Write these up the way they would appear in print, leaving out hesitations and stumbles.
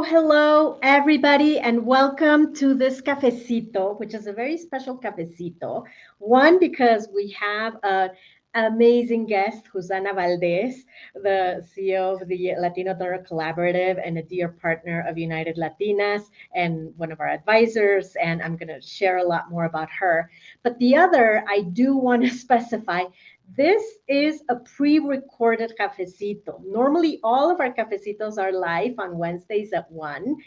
Hello, everybody, and welcome to this cafecito, which is a very special cafecito. One, because we have an amazing guest, who's Ana Valdez, the CEO of the Latino Donor Collaborative and a dear partner of United Latinas and one of our advisors. And I'm going to share a lot more about her. But the other, I do want to specify this is a pre-recorded cafecito. Normally, all of our cafecitos are live on Wednesdays at 1,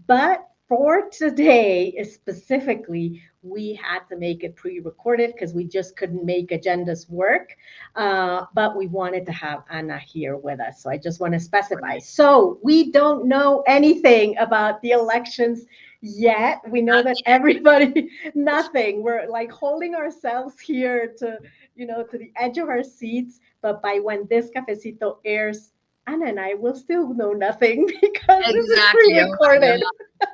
but for today specifically, we had to make it pre-recorded because we just couldn't make agendas work. But we wanted to have Ana here with us. So I just want to specify. So we don't know anything about the elections yet. We know that everybody, nothing. We're like holding ourselves here to the edge of our seats. But by when this cafecito airs, Ana and I will still know nothing because this is Exactly. Oh my pre-recorded. God.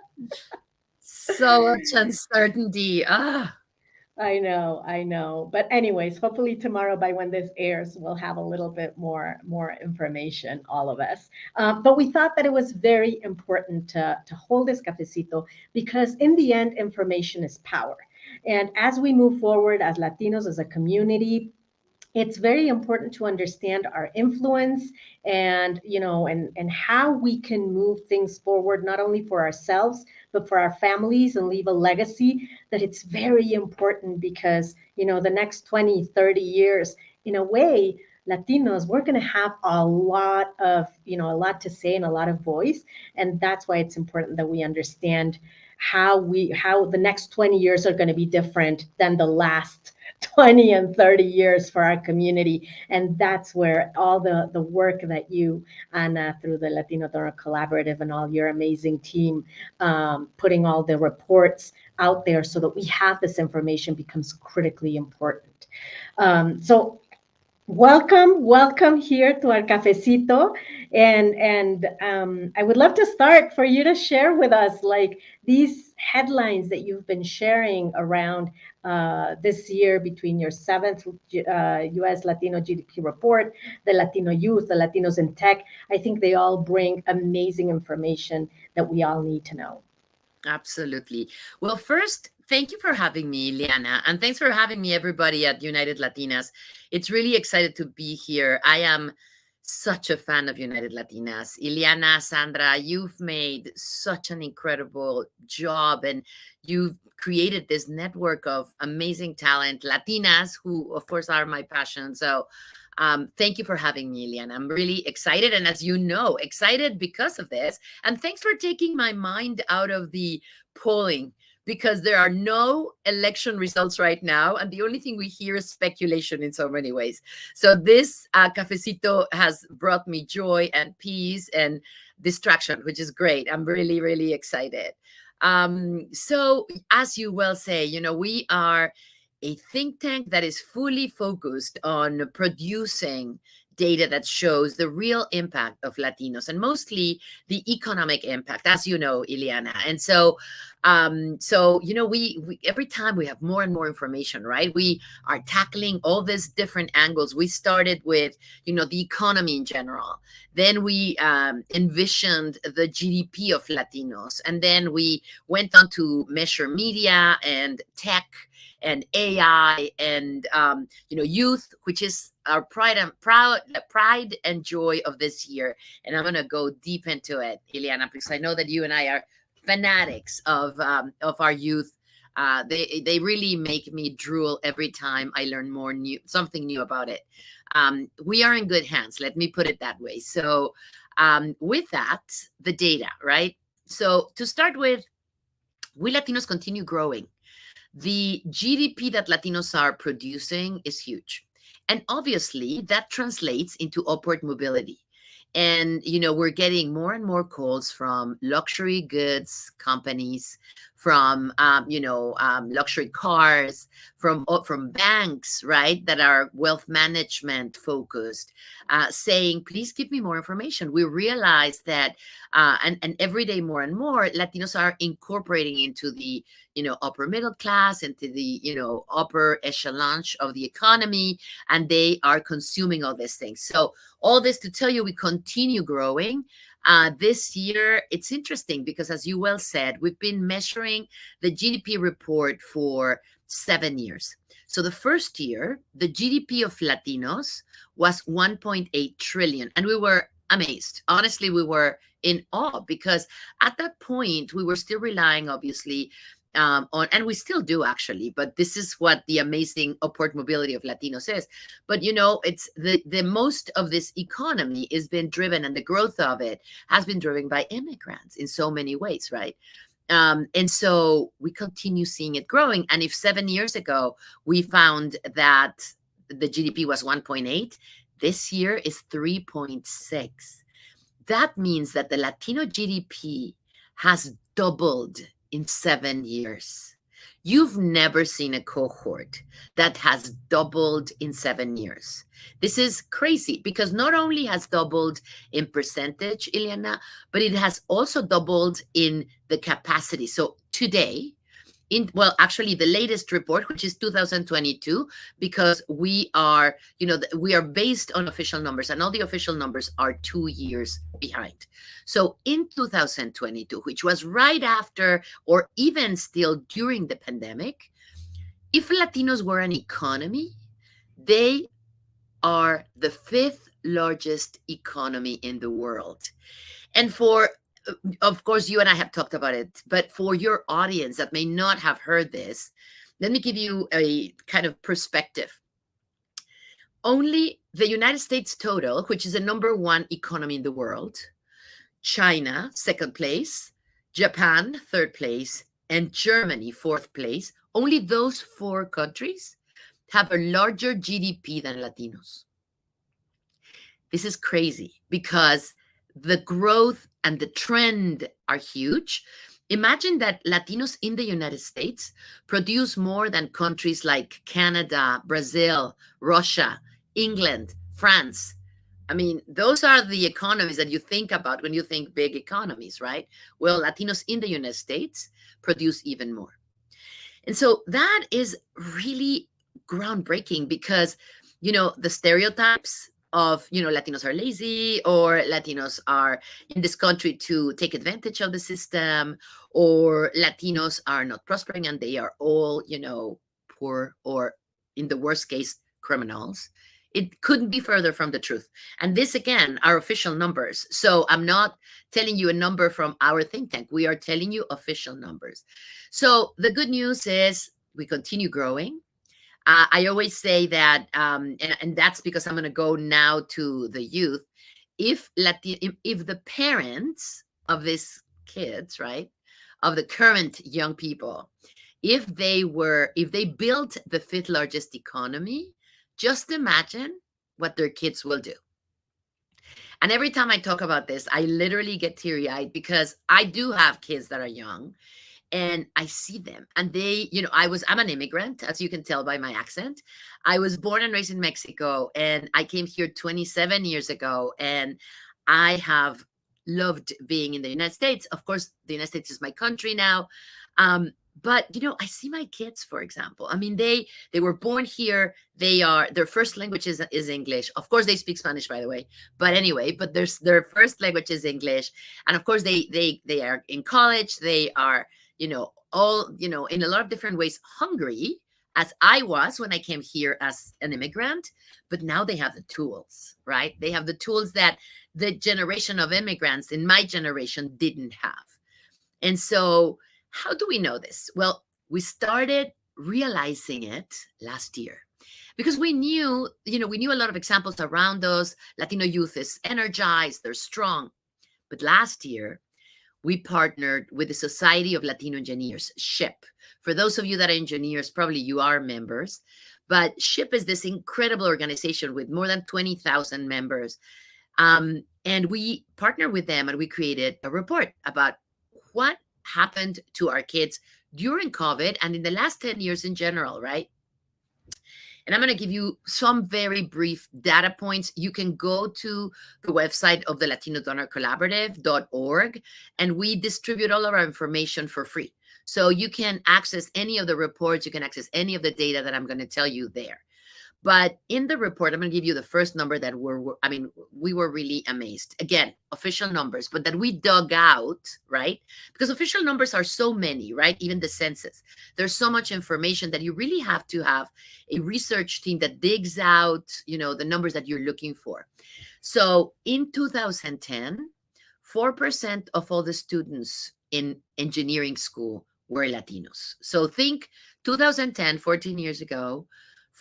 So much uncertainty. I know. But anyways, hopefully tomorrow by when this airs, we'll have a little bit more information, all of us. But we thought that it was very important to hold this cafecito because in the end, information is power. And as we move forward as Latinos, as a community, it's very important to understand our influence and how we can move things forward not only for ourselves but for our families and leave a legacy. That it's very important because the next 20, 30 years, in a way, Latinos, we're going to have a lot to say and a lot of voice. And that's why it's important that we understand how the next 20 years are going to be different than the last 20 and 30 years for our community. And that's where all the work that you, Ana, through the Latino Donor Collaborative and all your amazing team, putting all the reports out there so that we have this information becomes critically important. So welcome here to our cafecito, and I would love to start for you to share with us like these headlines that you've been sharing around this year between your seventh U.S. Latino GDP report, the Latino youth, the Latinos in tech. I think they all bring amazing information that we all need to know. Absolutely. Well, first, thank you for having me, Liana, and thanks for having me, everybody at United Latinas. It's really excited to be here. I am such a fan of United Latinas. Ileana, Sandra, you've made such an incredible job and you've created this network of amazing talent, Latinas, who, of course, are my passion. So thank you for having me, Ileana. I'm really excited. And as you know, excited because of this. And thanks for taking my mind out of the polling because there are no election results right now. And the only thing we hear is speculation in so many ways. So this cafecito has brought me joy and peace and distraction, which is great. I'm really, really excited. So as you well say, we are a think tank that is fully focused on producing data that shows the real impact of Latinos and mostly the economic impact, as you know, Ileana. And we every time we have more and more information, right? We are tackling all these different angles. We started with, the economy in general. Then we envisioned the GDP of Latinos, and then we went on to measure media and tech and AI and youth, which is our pride and joy of this year. And I'm gonna go deep into it, Ileana, because I know that you and I are fanatics of our youth. They really make me drool every time I learn something new about it. We are in good hands. Let me put it that way. So with that, the data, right? So to start with, we Latinos continue growing. The GDP that Latinos are producing is huge. And obviously, that translates into upward mobility. And, we're getting more and more calls from luxury goods companies, from, luxury cars, from banks, right, that are wealth management focused, saying, please give me more information. We realize that, and every day more and more, Latinos are incorporating into the, upper middle class, into the, upper echelon of the economy, and they are consuming all these things. So all this to tell you, we continue growing. This year, it's interesting because, as you well said, we've been measuring the GDP report for 7 years. So the first year, the GDP of Latinos was 1.8 trillion, and we were amazed. Honestly, we were in awe because at that point, we were still relying, obviously, on, and we still do actually, but this is what the amazing upward mobility of Latinos is. But it's the most of this economy is been driven, and the growth of it has been driven by immigrants in so many ways, right? And so we continue seeing it growing. And if 7 years ago we found that the GDP was 1.8, this year is 3.6. That means that the Latino GDP has doubled in 7 years. You've never seen a cohort that has doubled in 7 years. This is crazy because not only has doubled in percentage, Ileana, but it has also doubled in the capacity. So today, actually the latest report, which is 2022, because we are based on official numbers, and all the official numbers are 2 years behind. So in 2022, which was right after or even still during the pandemic, if Latinos were an economy, they are the fifth largest economy in the world. And of course, you and I have talked about it, but for your audience that may not have heard this, let me give you a kind of perspective. Only the United States total, which is the number one economy in the world, China, second place, Japan, third place, and Germany, fourth place, only those four countries have a larger GDP than Latinos. This is crazy because the growth and the trend are huge. Imagine that Latinos in the United States produce more than countries like Canada, Brazil, Russia, England, France. I mean, those are the economies that you think about when you think big economies, right? Well, Latinos in the United States produce even more. And so that is really groundbreaking because, the stereotypes of, Latinos are lazy, or Latinos are in this country to take advantage of the system, or Latinos are not prospering and they are all, poor, or in the worst case, criminals. It couldn't be further from the truth. And this, again, are official numbers. So I'm not telling you a number from our think tank. We are telling you official numbers. So the good news is we continue growing. I always say that, and that's because I'm going to go now to the youth. If the parents of these kids, right, of the current young people, if they built the fifth largest economy, just imagine what their kids will do. And every time I talk about this, I literally get teary-eyed because I do have kids that are young. And I see them, and they, I'm an immigrant, as you can tell by my accent. I was born and raised in Mexico, and I came here 27 years ago, and I have loved being in the United States. Of course, the United States is my country now. But, I see my kids, for example. I mean, they were born here. Their first language is English. Of course, they speak Spanish, by the way. But anyway, their first language is English. And of course, they are in college. They are, all, in a lot of different ways, hungry, as I was when I came here as an immigrant. But now they have the tools, right? They have the tools that the generation of immigrants in my generation didn't have. And so how do we know this? Well, we started realizing it last year because we knew a lot of examples around us. Latino youth is energized, they're strong. But last year, we partnered with the Society of Latino Engineers, SHIP. For those of you that are engineers, probably you are members, but SHIP is this incredible organization with more than 20,000 members. And we partnered with them, and we created a report about what happened to our kids during COVID and in the last 10 years in general, right? And I'm going to give you some very brief data points. You can go to the website of the Latino Donor Collaborative.org, and we distribute all of our information for free. So you can access any of the reports, you can access any of the data that I'm going to tell you there. But in the report, I'm going to give you the first number that I mean, we were really amazed. Again, official numbers, but that we dug out, right? Because official numbers are so many, right? Even the census. There's so much information that you really have to have a research team that digs out, the numbers that you're looking for. So in 2010, 4% of all the students in engineering school were Latinos. So think 2010, 14 years ago,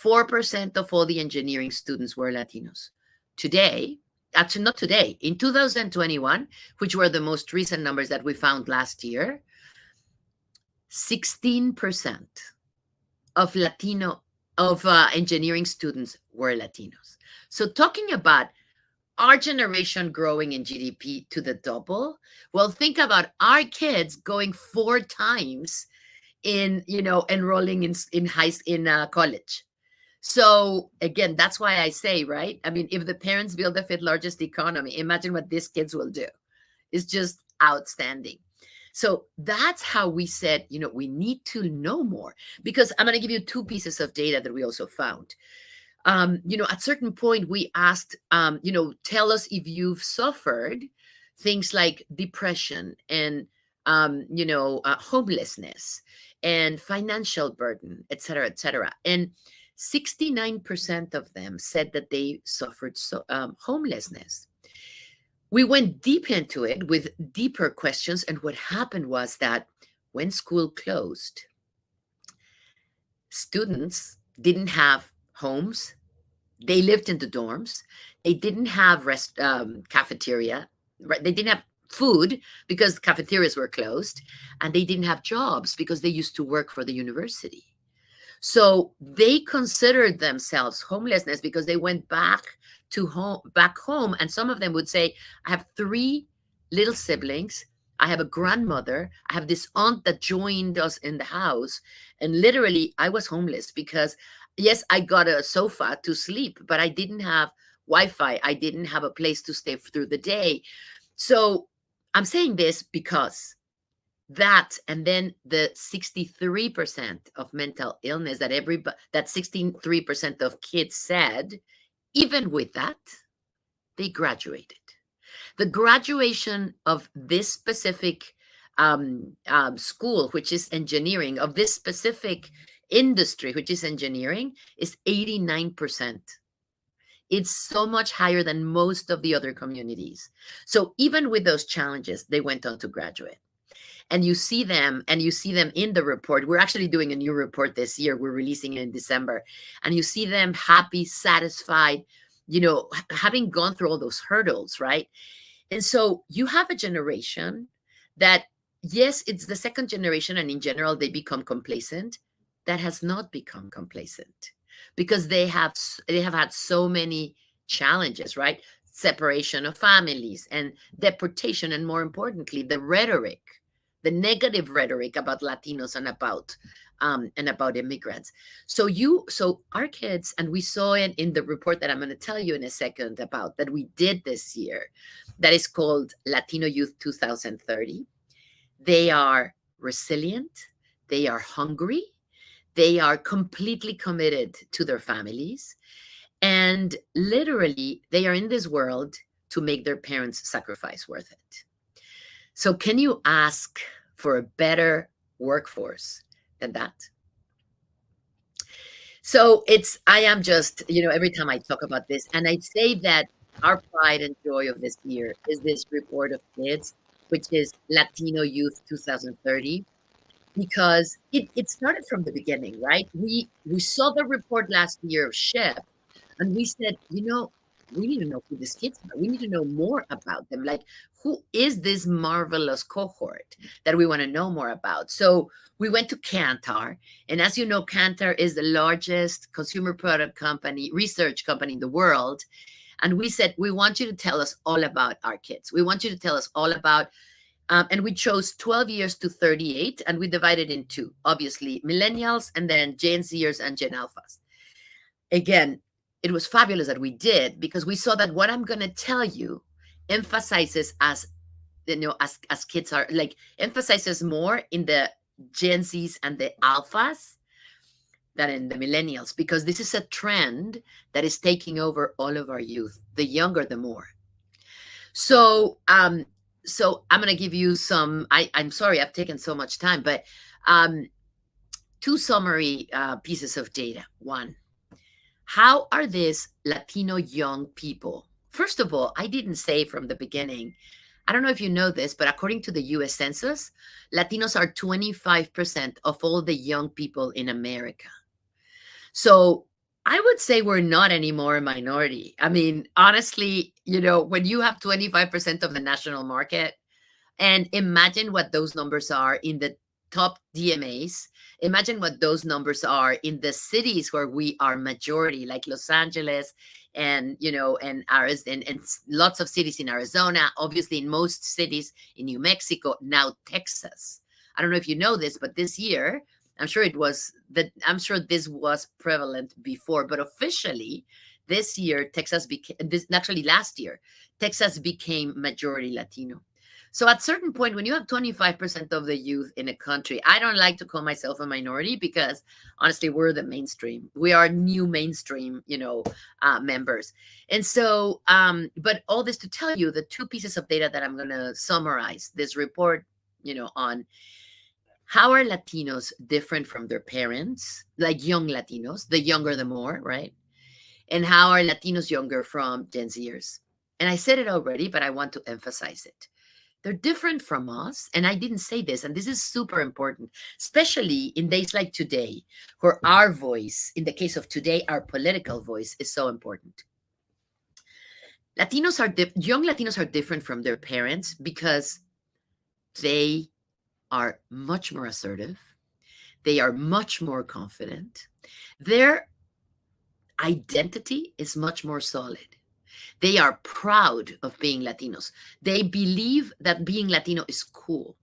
4% of all the engineering students were Latinos. Today, actually not today, in 2021, which were the most recent numbers that we found last year, 16% of engineering students were Latinos. So talking about our generation growing in GDP to the double, well, think about our kids going 4 times in, enrolling in college. So again, that's why I say, right? I mean, if the parents build the fifth largest economy, imagine what these kids will do. It's just outstanding. So that's how we said, we need to know more, because I'm going to give you 2 pieces of data that we also found. At certain point we asked, tell us if you've suffered things like depression and, homelessness and financial burden, et cetera, et cetera. And 69% of them said that they suffered homelessness. We went deep into it with deeper questions. And what happened was that when school closed, students didn't have homes. They lived in the dorms. They didn't have cafeteria, right? They didn't have food because cafeterias were closed, and they didn't have jobs because they used to work for the university. So they considered themselves homelessness because they went back home, and some of them would say, I have 3 little siblings. I have a grandmother. I have this aunt that joined us in the house. And literally, I was homeless because, yes, I got a sofa to sleep, but I didn't have Wi-Fi. I didn't have a place to stay through the day. So I'm saying this because that, and then the 63% of mental illness that 63% of kids said, even with that, they graduated. The graduation of this specific school, which is engineering, of this specific industry, which is engineering, is 89%. It's so much higher than most of the other communities. So even with those challenges, they went on to graduate. And you see them in the report. We're actually doing a new report this year. We're releasing it in December. And you see them happy, satisfied, having gone through all those hurdles, right? And so you have a generation that, yes, it's the second generation, and in general, they become complacent, that has not become complacent because they have had so many challenges, right? Separation of families and deportation, and more importantly, the negative rhetoric about Latinos and about immigrants. So our kids, and we saw it in the report that I'm going to tell you in a second about, that we did this year, that is called Latino Youth 2030. They are resilient. They are hungry. They are completely committed to their families. And literally, they are in this world to make their parents' sacrifice worth it. So can you ask for a better workforce than that? So I am just, every time I talk about this, and I'd say that our pride and joy of this year is this report of kids, which is Latino Youth 2030, because it started from the beginning, right? We saw the report last year of SHIP, and we said, we need to know who these kids are. We need to know more about them. Like, who is this marvelous cohort that we want to know more about? So we went to Kantar. And as you know, Kantar is the largest consumer product research company in the world. And we said, we want you to tell us all about our kids. We want you to tell us all about, and we chose 12 years to 38, and we divided in 2, obviously, millennials, and then Gen Zers and Gen Alphas. Again, it was fabulous that we did, because we saw that what I'm going to tell you emphasizes as kids are, like, emphasizes more in the Gen Zs and the Alphas than in the millennials, because this is a trend that is taking over all of our youth. The younger, the more. So, so I'm going to give you some. I'm sorry, I've taken so much time, but um, two summary pieces of data. One, how are these Latino young people? First of all, I didn't say from the beginning. I don't know if you know this, but according to the US Census, Latinos are 25% of all the young people in America. So I would say we're not anymore a minority. I mean, honestly, when you have 25% of the national market, and imagine what those numbers are in the top DMAs. Imagine what those numbers are in the cities where we are majority, like Los Angeles and and lots of cities in Arizona, obviously in most cities in New Mexico, now Texas. I don't know if you know this, but this year, I'm sure this was prevalent before, but officially this year, Texas became this actually last year, Texas became majority Latino. So at certain point, when you have 25% of the youth in a country, I don't like to call myself a minority because honestly, we're the mainstream. We are new mainstream, members. And so, but all this to tell you the two pieces of data that I'm going to summarize this report, on how are Latinos different from their parents, like young Latinos, the younger the more, right? And how are Latinos younger from Gen Zers? And I said it already, but I want to emphasize it. They're different from us. And I didn't say this, and this is super important, especially in days like today, where our voice, in the case of today, our political voice is so important. Young Latinos are different from their parents because they are much more assertive. They are much more confident. Their identity is much more solid. They are proud of being Latinos. They believe that being Latino is cool.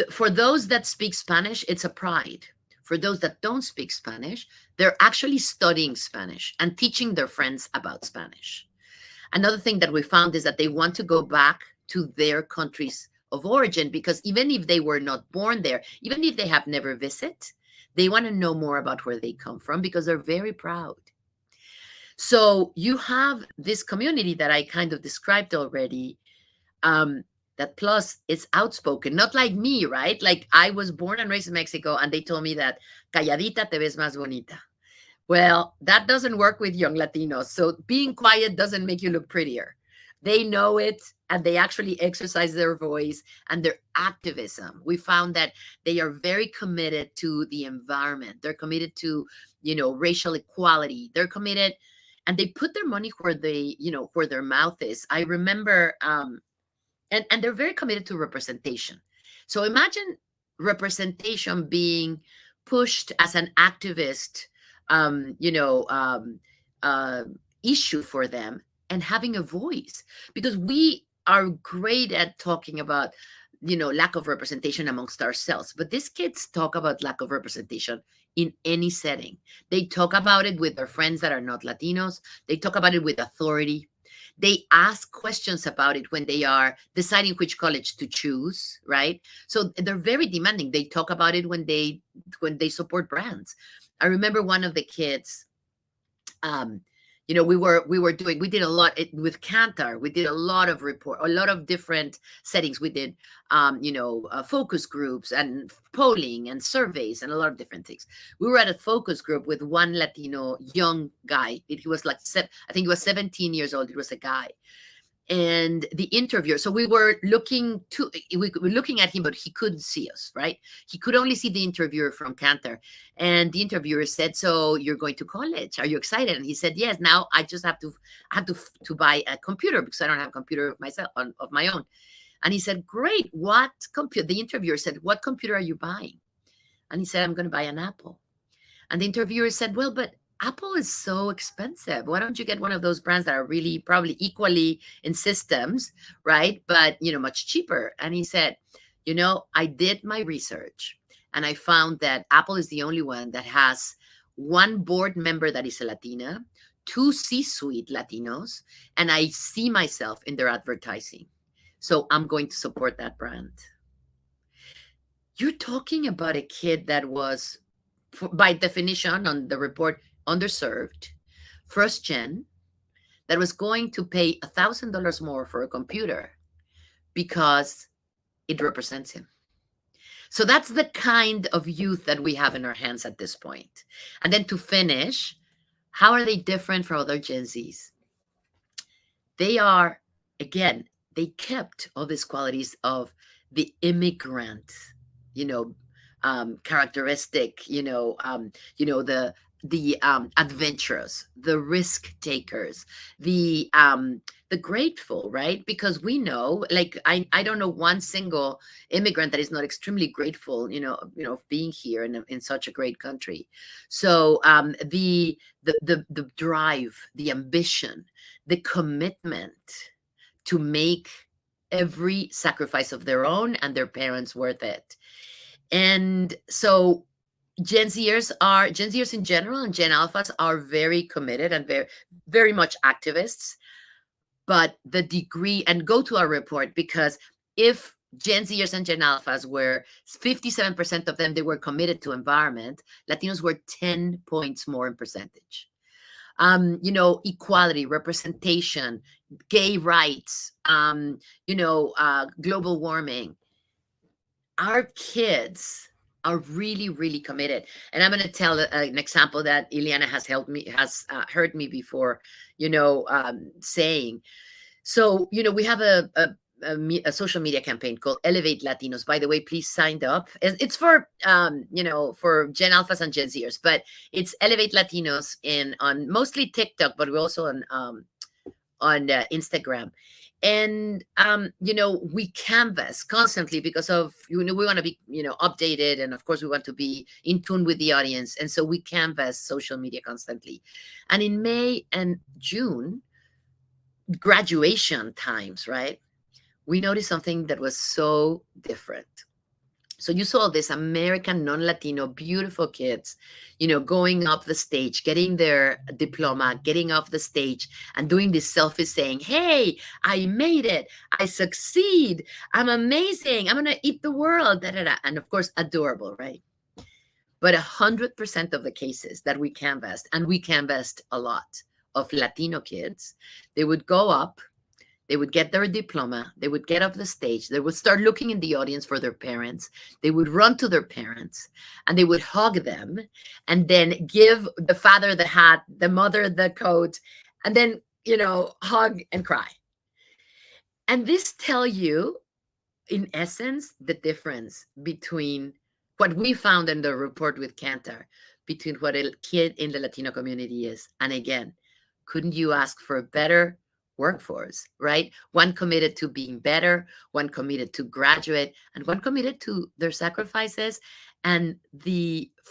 For those that speak Spanish, it's a pride. For those that don't speak Spanish, they're actually studying Spanish and teaching their friends about Spanish. Another thing that we found is that they want to go back to their countries of origin because even if they were not born there, even if they have never visited, they want to know more about where they come from because they're very proud. So you have this community that I kind of described already, that plus is outspoken, not like me, right? Like I was born and raised in Mexico and they told me that calladita te ves más bonita. Well, that doesn't work with young Latinos. So being quiet doesn't make you look prettier. They know it and they actually exercise their voice and their activism. We found that they are very committed to the environment. They're committed to, racial equality. They're committed and they put their money where where their mouth is. I remember, and they're very committed to representation. So imagine representation being pushed as an activist, um, you know, um, uh, issue for them and having a voice because we are great at talking about, lack of representation amongst ourselves. But these kids talk about lack of representation in any setting. They talk about it with their friends that are not Latinos. They talk about it with authority. They ask questions about it when they are deciding which college to choose, right? So they're very demanding. They talk about it when they support brands. I remember one of the kids, um, we did a lot with Kantar. We did a lot of a lot of different settings. We did, focus groups and polling and surveys and a lot of different things. We were at a focus group with one Latino young guy. He was like, I think he was 17 years old. It was a guy. And the interviewer, so we were looking at him, but he couldn't see us, right? He could only see the interviewer from Cantor. And the interviewer said, "So you're going to college? Are you excited?" And he said, "Yes. Now I have to buy a computer because I don't have a computer of my own." And he said, "Great. What computer?" The interviewer said, "What computer are you buying?" And he said, "I'm going to buy an Apple." And the interviewer said, "Well, but Apple is so expensive. Why don't you get one of those brands that are really probably equally in systems, right? But, much cheaper." And he said, "I did my research and I found that Apple is the only one that has one board member that is a Latina, two C-suite Latinos, and I see myself in their advertising. So I'm going to support that brand." You're talking about a kid that was by definition on the report, underserved, first gen, that was going to pay $1,000 more for a computer because it represents him. So that's the kind of youth that we have in our hands at this point. And then to finish, how are they different from other Gen Zs? They are, again, they kept all these qualities of the immigrant, you know, characteristic, the adventurous, the risk takers, the grateful, right? Because we know, like, I don't know one single immigrant that is not extremely grateful, of being here in such a great country. So the drive, the ambition, the commitment to make every sacrifice of their own and their parents worth it. And so Gen Zers in general and Gen Alphas are very committed and very, very much activists. But the degree, and go to our report, because if Gen Zers and Gen Alphas were 57% of them, they were committed to environment, Latinos were 10 points more in percentage. Equality, representation, gay rights, global warming. Our kids are really, really committed. And I'm going to tell an example that Ileana has heard me before, saying. So, we have a social media campaign called Elevate Latinos. By the way, please sign up. It's for for Gen Alphas and Gen Zers, but it's Elevate Latinos on mostly TikTok, but we're also on Instagram. And we canvas constantly because of we want to be updated, and of course we want to be in tune with the audience, and so we canvas social media constantly. And in May and June, graduation times, right, we noticed something that was so different. So you saw this American non-Latino beautiful kids, going up the stage, getting their diploma, getting off the stage and doing this selfie saying, hey, I made it. I succeed. I'm amazing. I'm going to eat the world. Da, da, da. And of course, adorable, right? But 100% of the cases that we canvassed, and we canvassed a lot of Latino kids, they would go up, they would get their diploma, they would get off the stage, they would start looking in the audience for their parents, they would run to their parents, and they would hug them, and then give the father the hat, the mother the coat, and then, hug and cry. And this tell you, in essence, the difference between what we found in the report with Kantar, between what a kid in the Latino community is. And again, couldn't you ask for a better workforce, right? One committed to being better, one committed to graduate, and one committed to their sacrifices and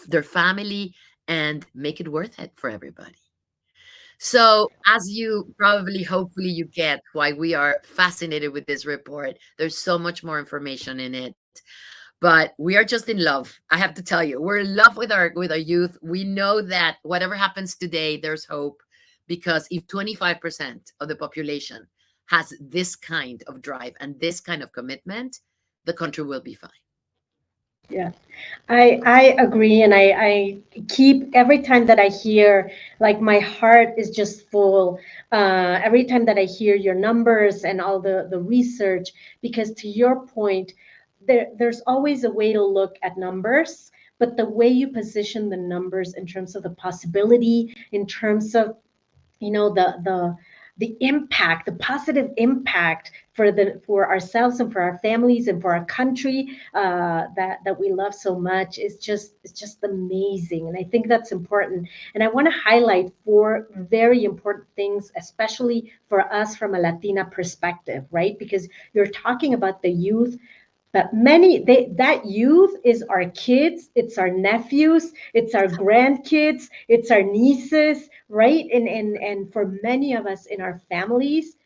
their family, and make it worth it for everybody. So, as you probably, hopefully, you get why we are fascinated with this report. There's so much more information in it, but we are just in love. I have to tell you, we're in love with our youth. We know that whatever happens today, there's hope, because if 25% of the population has this kind of drive and this kind of commitment, the country will be fine. Yeah, I agree, and I keep every time that I hear, like my heart is just full. Every time that I hear your numbers and all the research, because to your point, there's always a way to look at numbers, but the way you position the numbers in terms of the possibility, in terms of the impact, the positive impact for ourselves and for our families and for our country that we love so much is just it's just amazing. And I think that's important. And I want to highlight four very important things, especially for us from a Latina perspective, right? Because you're talking about the youth, but that youth is our kids, it's our nephews, it's our grandkids, it's our nieces, right? And for many of us in our families,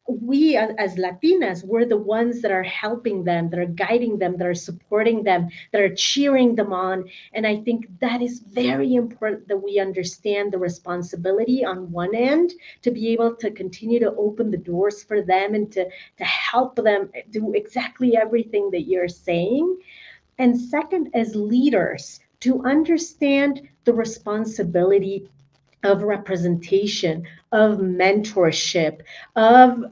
we as Latinas, we're the ones that are helping them, that are guiding them, that are supporting them, that are cheering them on. And I think that is very important, that we understand the responsibility on one end to be able to continue to open the doors for them and to help them do exactly everything that you're saying. And second, as leaders, to understand the responsibility of representation, of mentorship, of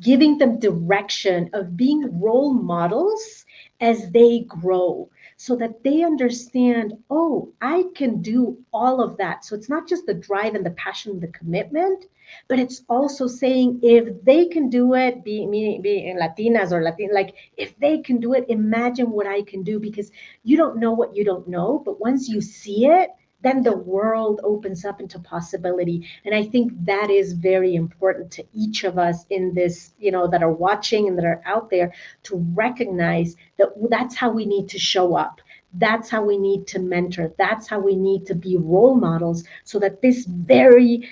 giving them direction, of being role models as they grow so that they understand, oh, I can do all of that. So it's not just the drive and the passion and the commitment, but it's also saying if they can do it, being Latinas or Latin, like if they can do it, imagine what I can do because you don't know what you don't know. But once you see it, then the Yeah. world opens up into possibility. And I think that is very important to each of us in this, that are watching and that are out there to recognize that that's how we need to show up. That's how we need to mentor. That's how we need to be role models so that this very,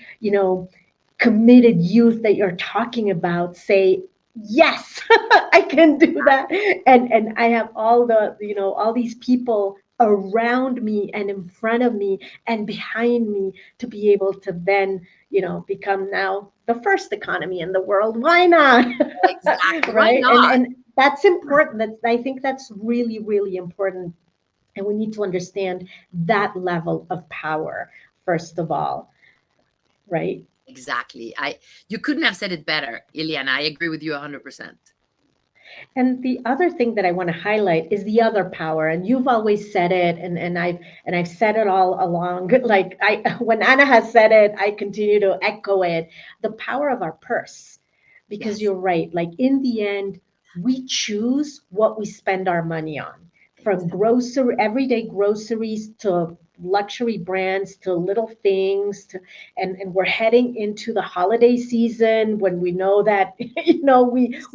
committed youth that you're talking about say, yes, I can do that. And I have all all these people around me and in front of me and behind me to be able to then, become now the first economy in the world. Why not? Exactly. Why Right? And not? and that's important. I think that's really, really important. And we need to understand that level of power, first of all, right? Exactly. You couldn't have said it better, Ileana. I agree with you 100%. And the other thing that I want to highlight is the other power. And you've always said it, and I've said it all along. Like when Anna has said it, I continue to echo it. The power of our purse. Because Yes. you're right. Like in the end, we choose what we spend our money on. From Exactly. grocery, everyday groceries to luxury brands to little things to and we're heading into the holiday season when we know that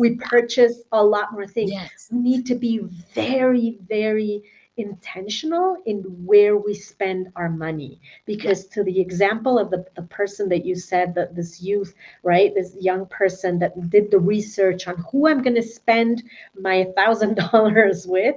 we purchase a lot more things. Yes. We need to be very, very intentional in where we spend our money Yes. because to the example of the person that you said that this youth, right, this young person that did the research on who I'm going to spend my $1,000 with,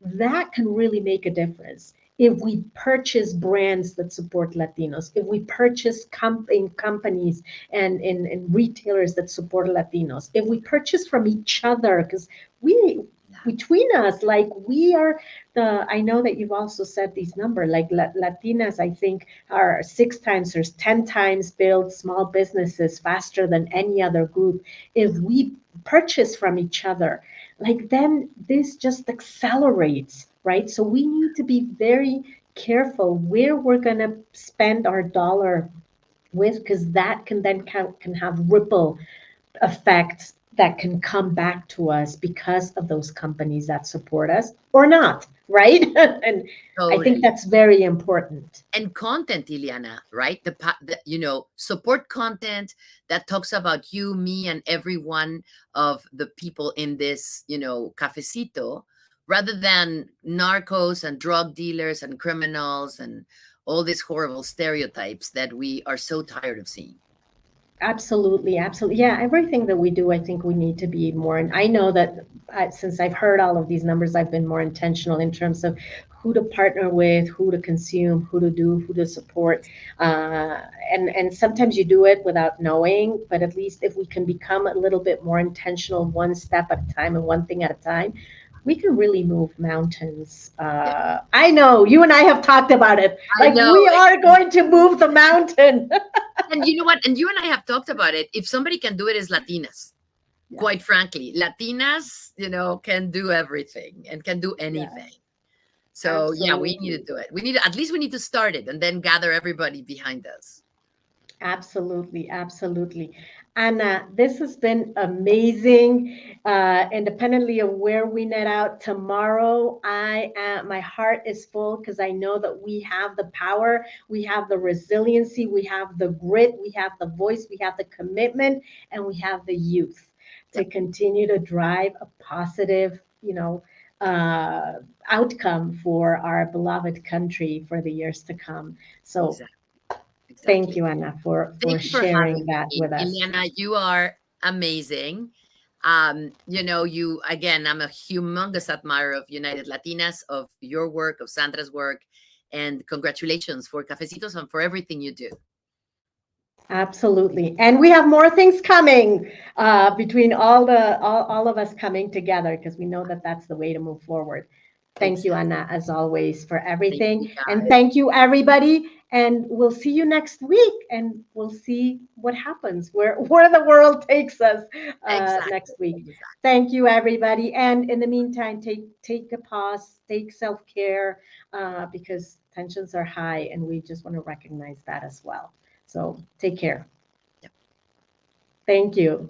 that can really make a difference. If we purchase brands that support Latinos, if we purchase in companies and in retailers that support Latinos, if we purchase from each other, because we Exactly. between us, like we are I know that you've also said these numbers, like Latinas, I think are 6 times or 10 times build small businesses faster than any other group. If we purchase from each other, like then this just accelerates, right? So we need to be very careful where we're going to spend our dollar with because that can have ripple effects that can come back to us because of those companies that support us or not, right? And I think Totally. that's very important. And content, Ileana, right? Support content that talks about you, me, and every one of the people in this, cafecito, rather than narcos and drug dealers and criminals and all these horrible stereotypes that we are so tired of seeing. Absolutely, absolutely. Yeah, everything that we do, I think we need to be more. And I know that since I've heard all of these numbers, I've been more intentional in terms of who to partner with, who to consume, who to do, who to support. Uh, and sometimes you do it without knowing, but at least if we can become a little bit more intentional, one step at a time and one thing at a time, we can really move mountains. Yeah, I know you and I have talked about it. I Like know. we are going to move the mountain. And you know what? And you and I have talked about it. If somebody can do it, is Latinas. Quite Yes. frankly, Latinas, can do everything and can do anything. Yes, So yeah, we need to absolutely. do it. At least we need to start it and then gather everybody behind us. Absolutely. Absolutely. Anna, this has been amazing. Independently of where we net out tomorrow, my heart is full because I know that we have the power, we have the resiliency, we have the grit, we have the voice, we have the commitment, and we have the youth to Yep, continue to drive a positive, uh, outcome for our beloved country for the years to come. So exactly, thank exactly. you, Anna, for Thank you for sharing having that me, with us. Ileana. You are amazing. You again. I'm a humongous admirer of United Latinas, of your work, of Sandra's work, and congratulations for Cafecitos and for everything you do. Absolutely. And we have more things coming between all of us coming together because we know that that's the way to move forward. Thank you, Exactly. Ana, as always, for Thank you, everything. And guys. thank you, everybody. And we'll see you next week, and we'll see what happens, where the world takes us Exactly. next week. Exactly. Thank you, everybody. And in the meantime, take a pause, take self-care, because tensions are high, and we just want to recognize that as well. So take care. Yep. Thank you.